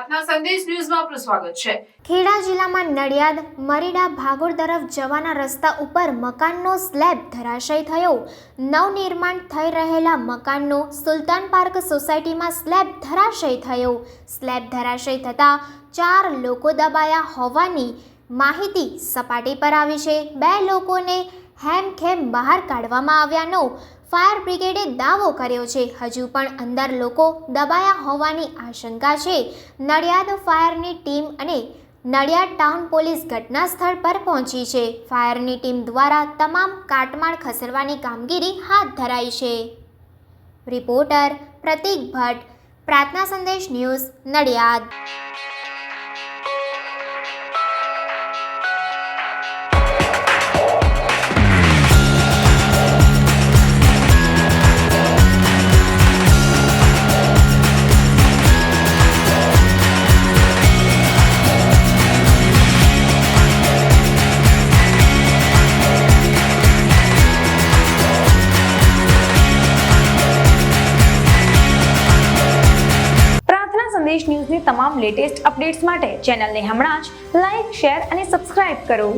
પ્રાર્થના સંદેશ ન્યૂઝમાં આપનું સ્વાગત છે। ખેડા જિલ્લામાં નડિયાદ મરીડા ભાગોળ તરફ જવાના રસ્તા ઉપર મકાનનો સ્લેબ ધરાશય થયો। નવનિર્માણ થઈ રહેલા મકાનનો સુલતાન પાર્ક સોસાયટીમાં સ્લેબ ધરાશય થયો। સ્લેબ ધરાશય થતાં 4 લોકો દબાયા હોવાની માહિતી સપાટી પર આવી છે। 2 લોકોને હેમખેમ બહાર કાઢવામાં આવ્યાનો ફાયર બ્રિગેડે દાવો કર્યો છે। હજુ પણ અંદર લોકો દબાયા હોવાની આશંકા છે। નડિયાદ ફાયરની ટીમ અને નડિયાદ ટાઉન પોલીસ ઘટના સ્થળ પર પહોંચી છે। ફાયરની ટીમ દ્વારા તમામ કાટમાળ ખસેડવાની કામગીરી હાથ ધરાઈ છે। રિપોર્ટર પ્રતીક ભટ્ટ, પ્રાર્થના સંદેશ ન્યૂઝ, નડિયાદ। સંદેશ ન્યૂઝની તમામ લેટેસ્ટ અપડેટ્સ માટે ચેનલને હમણાં જ લાઈક, શેર અને સબસ્ક્રાઇબ કરો।